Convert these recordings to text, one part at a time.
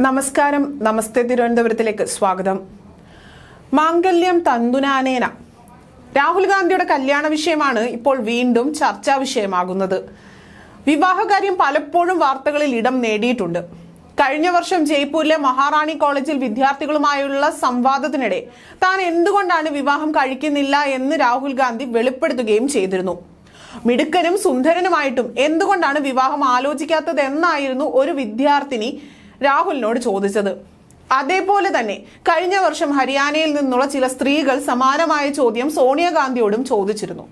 നമസ്കാരം, നമസ്തേ തിരുവനന്തപുരത്തിലേക്ക് സ്വാഗതം. മാംഗല്യം തന്തുനാനേന രാഹുൽ ഗാന്ധിയുടെ കല്യാണ വിഷയമാണ് ഇപ്പോൾ വീണ്ടും ചർച്ചാ വിഷയമാകുന്നത്. വിവാഹകാര്യം പലപ്പോഴും വാർത്തകളിൽ ഇടം നേടിയിട്ടുണ്ട്. കഴിഞ്ഞ വർഷം ജയ്പൂരിലെ മഹാറാണി കോളേജിൽ വിദ്യാർത്ഥികളുമായുള്ള സംവാദത്തിനിടെ താൻ എന്തുകൊണ്ടാണ് വിവാഹം കഴിക്കുന്നില്ല എന്ന് രാഹുൽ ഗാന്ധി വെളിപ്പെടുത്തുകയും ചെയ്തിരുന്നു. മിടുക്കനും സുന്ദരനുമായിട്ടും എന്തുകൊണ്ടാണ് വിവാഹം ആലോചിക്കാത്തത് എന്നായിരുന്നു ഒരു വിദ്യാർത്ഥിനി രാഹുലിനോട് ചോദിച്ചത്. അതേപോലെ തന്നെ കഴിഞ്ഞ വർഷം ഹരിയാനയിൽ നിന്നുള്ള ചില സ്ത്രീകൾ സമാനമായ ചോദ്യം സോണിയാഗാന്ധിയോടും ചോദിച്ചിരുന്നു.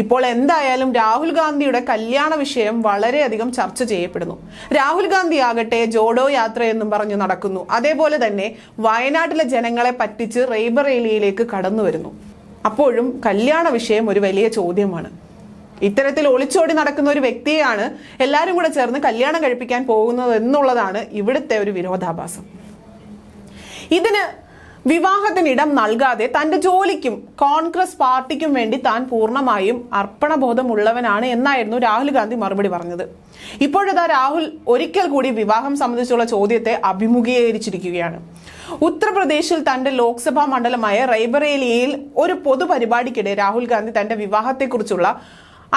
ഇപ്പോൾ എന്തായാലും രാഹുൽ ഗാന്ധിയുടെ കല്യാണ വിഷയം വളരെയധികം ചർച്ച ചെയ്യപ്പെടുന്നു. രാഹുൽ ഗാന്ധി ആകട്ടെ ജോഡോ യാത്രയെന്നും പറഞ്ഞു നടക്കുന്നു. അതേപോലെ തന്നെ വയനാട്ടിലെ ജനങ്ങളെ പറ്റിച്ച് റേബറേലിയയിലേക്ക് കടന്നു വരുന്നു. അപ്പോഴും കല്യാണ വിഷയം ഒരു വലിയ ചോദ്യമാണ്. ഇത്തരത്തിൽ ഒളിച്ചോടി നടക്കുന്ന ഒരു വ്യക്തിയെയാണ് എല്ലാവരും കൂടെ ചേർന്ന് കല്യാണം കഴിപ്പിക്കാൻ പോകുന്നത് എന്നുള്ളതാണ് ഇവിടുത്തെ ഒരു വിരോധാഭാസം. ഇതിന് വിവാഹത്തിനിടം നൽകാതെ തന്റെ ജോലിക്കും കോൺഗ്രസ് പാർട്ടിക്കും വേണ്ടി താൻ പൂർണ്ണമായും അർപ്പണബോധമുള്ളവനാണ് എന്നായിരുന്നു രാഹുൽ ഗാന്ധി മറുപടി പറഞ്ഞത്. ഇപ്പോഴതാ രാഹുൽ ഒരിക്കൽ കൂടി വിവാഹം സംബന്ധിച്ചുള്ള ചോദ്യത്തെ അഭിമുഖീകരിച്ചിരിക്കുകയാണ്. ഉത്തർപ്രദേശിൽ തന്റെ ലോക്സഭാ മണ്ഡലമായ റേബറേലിയയിൽ ഒരു പൊതുപരിപാടിക്കിടെ രാഹുൽ ഗാന്ധി തന്റെ വിവാഹത്തെക്കുറിച്ചുള്ള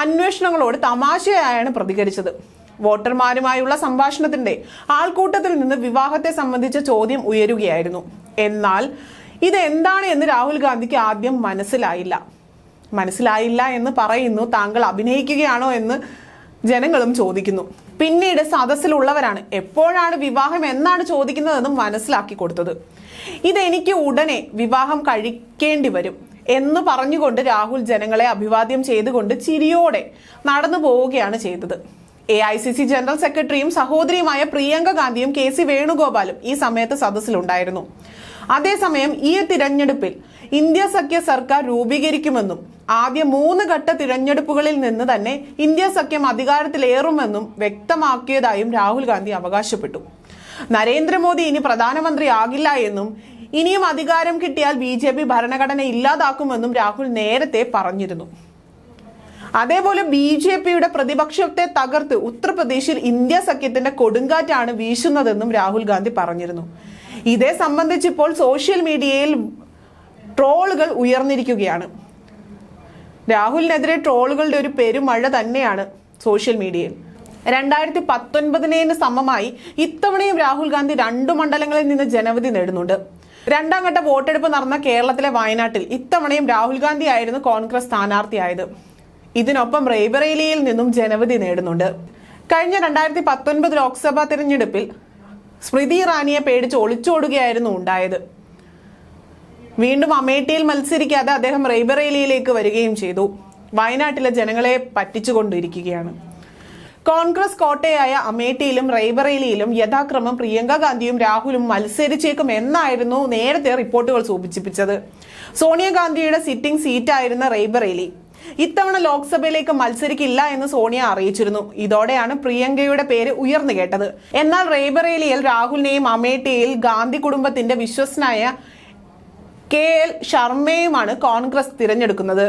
അന്വേഷണങ്ങളോട് തമാശയായാണ് പ്രതികരിച്ചത്. വോട്ടർമാരുമായുള്ള സംഭാഷണത്തിന്റെ ആൾക്കൂട്ടത്തിൽ നിന്ന് വിവാഹത്തെ സംബന്ധിച്ച ചോദ്യം ഉയരുകയായിരുന്നു. എന്നാൽ ഇത് എന്താണ് എന്ന് രാഹുൽ ഗാന്ധിക്ക് ആദ്യം മനസ്സിലായില്ല എന്ന് പറയുന്നു. താങ്കൾ അഭിനയിക്കുകയാണോ എന്ന് ജനങ്ങളും ചോദിക്കുന്നു. പിന്നീട് സദസ്സിലുള്ളവരാണ് എപ്പോഴാണ് വിവാഹം എന്നാണ് ചോദിക്കുന്നതെന്നും മനസ്സിലാക്കി കൊടുത്തത്. ഇതെനിക്ക് ഉടനെ വിവാഹം കഴിക്കേണ്ടി വരും എന്ന് പറഞ്ഞുകൊണ്ട് രാഹുൽ ജനങ്ങളെ അഭിവാദ്യം ചെയ്തുകൊണ്ട് ചിരിയോടെ നടന്നു പോവുകയാണ് ചെയ്തത്. AICC ജനറൽ സെക്രട്ടറിയും സഹോദരിയുമായ പ്രിയങ്ക ഗാന്ധിയും KC വേണുഗോപാലും ഈ സമയത്ത് സദസ്സിലുണ്ടായിരുന്നു. അതേസമയം ഈ തിരഞ്ഞെടുപ്പിൽ ഇന്ത്യ സഖ്യ സർക്കാർ രൂപീകരിക്കുമെന്നും ആദ്യ 3 ഘട്ട തിരഞ്ഞെടുപ്പുകളിൽ നിന്ന് തന്നെ ഇന്ത്യ സഖ്യം അധികാരത്തിലേറുമെന്നും വ്യക്തമാക്കിയതായും രാഹുൽ ഗാന്ധി അവകാശപ്പെട്ടു. നരേന്ദ്രമോദി ഇനി പ്രധാനമന്ത്രിയാകില്ല എന്നും ഇനിയും അധികാരം കിട്ടിയാൽ BJP ഭരണഘടന ഇല്ലാതാക്കുമെന്നും രാഹുൽ നേരത്തെ പറഞ്ഞിരുന്നു. അതേപോലെ BJPയുടെ പ്രതിപക്ഷത്തെ തകർത്ത് ഉത്തർപ്രദേശിൽ ഇന്ത്യ സഖ്യത്തിന്റെ കൊടുങ്കാറ്റാണ് വീശുന്നതെന്നും രാഹുൽ ഗാന്ധി പറഞ്ഞിരുന്നു. ഇതേ സംബന്ധിച്ച് ഇപ്പോൾ സോഷ്യൽ മീഡിയയിൽ ട്രോളുകൾ ഉയർന്നിരിക്കുകയാണ്. രാഹുലിനെതിരെ ട്രോളുകളുടെ ഒരു പെരുമഴ തന്നെയാണ് സോഷ്യൽ മീഡിയയിൽ. 2019 സമമായി ഇത്തവണയും രാഹുൽ ഗാന്ധി 2 മണ്ഡലങ്ങളിൽ നിന്ന് ജനവിധി നേടുന്നുണ്ട്. 2ാം ഘട്ട വോട്ടെടുപ്പ് നടന്ന കേരളത്തിലെ വയനാട്ടിൽ ഇത്തവണയും രാഹുൽ ഗാന്ധി ആയിരുന്നു കോൺഗ്രസ് സ്ഥാനാർത്ഥിയായത്. ഇതിനൊപ്പം റേബറേലിയയിൽ നിന്നും ജനവിധി നേടുന്നുണ്ട്. കഴിഞ്ഞ 2019 ലോക്സഭാ തിരഞ്ഞെടുപ്പിൽ സ്മൃതി ഇറാനിയെ പേടിച്ച് ഒളിച്ചോടുകയായിരുന്നു ഉണ്ടായത്. വീണ്ടും അമേഠിയിൽ മത്സരിക്കാതെ അദ്ദേഹം റേബറേലിയയിലേക്ക് വരികയും ചെയ്തു. വയനാട്ടിലെ ജനങ്ങളെ പറ്റിച്ചുകൊണ്ടിരിക്കുകയാണ്. കോൺഗ്രസ് കോട്ടയായ അമേഠിയിലും റേബറേലിയിലും യഥാക്രമം പ്രിയങ്ക ഗാന്ധിയും രാഹുലും മത്സരിച്ചേക്കും എന്നായിരുന്നു നേരത്തെ റിപ്പോർട്ടുകൾ സൂചിപ്പിച്ചത്. സോണിയാഗാന്ധിയുടെ സിറ്റിംഗ് സീറ്റായിരുന്ന റേബറേലി ഇത്തവണ ലോക്സഭയിലേക്ക് മത്സരിക്കില്ല എന്ന് സോണിയ അറിയിച്ചിരുന്നു. ഇതോടെയാണ് പ്രിയങ്കയുടെ പേര് ഉയർന്നു കേട്ടത്. എന്നാൽ റേബറേലിയിൽ രാഹുലിനെയും അമേഠിയിൽ ഗാന്ധി കുടുംബത്തിന്റെ വിശ്വസ്തനായ KL ശർമ്മയുമാണ് കോൺഗ്രസ് തിരഞ്ഞെടുക്കുന്നത്.